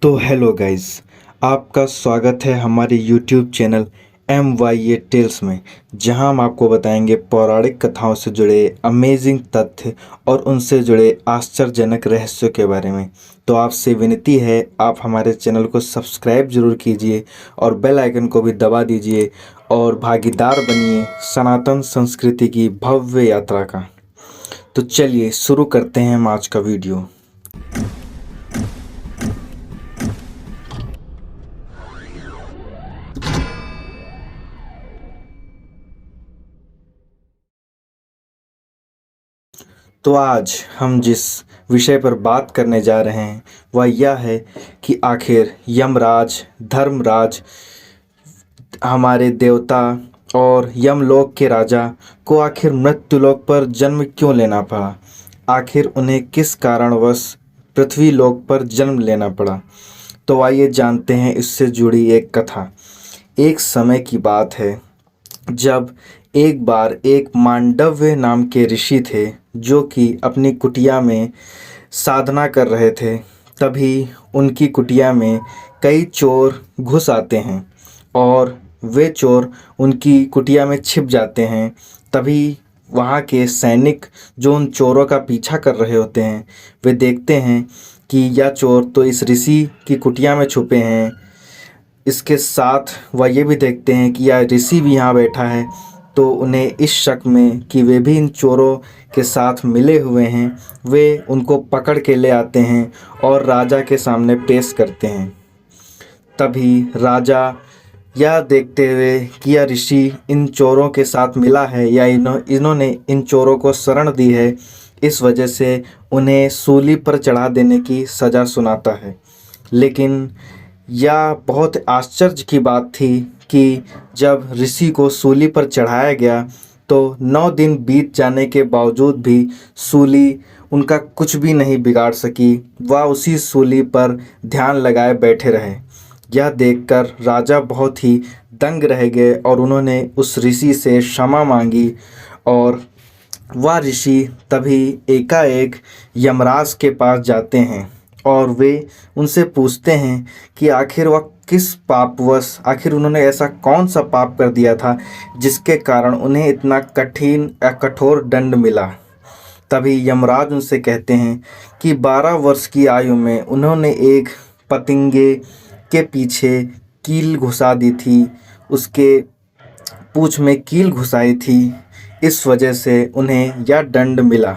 तो hello guys, आपका स्वागत है हमारे यूट्यूब चैनल MYA टेल्स में, जहां हम आपको बताएंगे पौराणिक कथाओं से जुड़े अमेजिंग तथ्य और उनसे जुड़े आश्चर्यजनक रहस्यों के बारे में। तो आपसे विनती है, आप हमारे चैनल को सब्सक्राइब जरूर कीजिए और बेल आइकन को भी दबा दीजिए और भागीदार बनिए सनातन संस्कृति की भव्य यात्रा का। तो चलिए शुरू करते हैं हम आज का वीडियो। तो आज हम जिस विषय पर बात करने जा रहे हैं वह यह है कि आखिर यमराज धर्मराज हमारे देवता और यमलोक के राजा को आखिर मृत्युलोक पर जन्म क्यों लेना पड़ा। आखिर उन्हें किस कारणवश पृथ्वी लोक पर जन्म लेना पड़ा। तो आइए जानते हैं इससे जुड़ी एक कथा। एक समय की बात है जब एक बार एक मांडव्य नाम के ऋषि थे जो कि अपनी कुटिया में साधना कर रहे थे। तभी उनकी कुटिया में कई चोर घुस आते हैं और वे चोर उनकी कुटिया में छिप जाते हैं। तभी वहाँ के सैनिक जो उन चोरों का पीछा कर रहे होते हैं वे देखते हैं कि यह चोर तो इस ऋषि की कुटिया में छुपे हैं। इसके साथ वह ये भी देखते हैं कि यह ऋषि भी यहाँ बैठा है, तो उन्हें इस शक में कि वे भी इन चोरों के साथ मिले हुए हैं, वे उनको पकड़ के ले आते हैं और राजा के सामने पेश करते हैं। तभी राजा यह देखते हुए कि यह ऋषि इन चोरों के साथ मिला है या इन्होंने इन चोरों को शरण दी है, इस वजह से उन्हें सूली पर चढ़ा देने की सज़ा सुनाता है। लेकिन यह बहुत आश्चर्य की बात थी कि जब ऋषि को सूली पर चढ़ाया गया तो 9 दिन बीत जाने के बावजूद भी सूली उनका कुछ भी नहीं बिगाड़ सकी। वह उसी सूली पर ध्यान लगाए बैठे रहे। यह देखकर राजा बहुत ही दंग रह गए और उन्होंने उस ऋषि से क्षमा मांगी। और वह ऋषि तभी एकाएक यमराज के पास जाते हैं और वे उनसे पूछते हैं कि आखिर वह किस पापवश, आखिर उन्होंने ऐसा कौन सा पाप कर दिया था जिसके कारण उन्हें इतना कठिन या कठोर दंड मिला। तभी यमराज उनसे कहते हैं कि 12 वर्ष की आयु में उन्होंने एक पतंगे के पीछे कील घुसा दी थी, उसके पूंछ में कील घुसाई थी, इस वजह से उन्हें यह दंड मिला।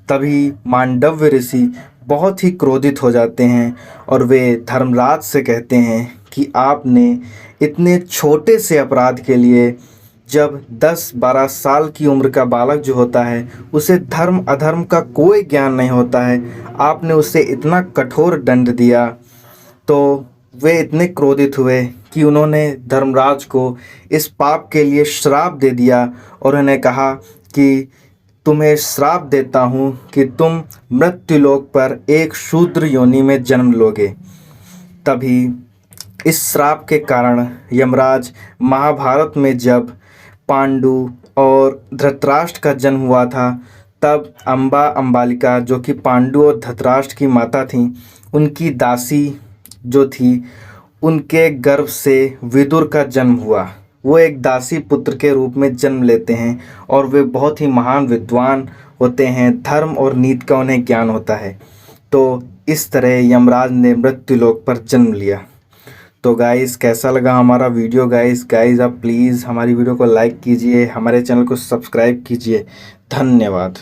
तभी मांडव्य ऋषि बहुत ही क्रोधित हो जाते हैं और वे धर्मराज से कहते हैं कि आपने इतने छोटे से अपराध के लिए, जब 10-12 साल की उम्र का बालक जो होता है उसे धर्म अधर्म का कोई ज्ञान नहीं होता है, आपने उसे इतना कठोर दंड दिया। तो वे इतने क्रोधित हुए कि उन्होंने धर्मराज को इस पाप के लिए श्राप दे दिया और उन्हें कहा कि तुम्हें श्राप देता हूँ कि तुम मृत्युलोक पर एक शूद्र योनि में जन्म लोगे। तभी इस श्राप के कारण यमराज महाभारत में जब पांडु और धृतराष्ट्र का जन्म हुआ था, तब अंबालिका जो कि पांडु और धृतराष्ट्र की माता थीं, उनकी दासी जो थी उनके गर्भ से विदुर का जन्म हुआ। वो एक दासी पुत्र के रूप में जन्म लेते हैं और वे बहुत ही महान विद्वान होते हैं, धर्म और नीति का उन्हें ज्ञान होता है। तो इस तरह यमराज ने मृत्युलोक पर जन्म लिया। तो गाइस, कैसा लगा हमारा वीडियो? गाइस आप प्लीज़ हमारी वीडियो को लाइक कीजिए, हमारे चैनल को सब्सक्राइब कीजिए। धन्यवाद।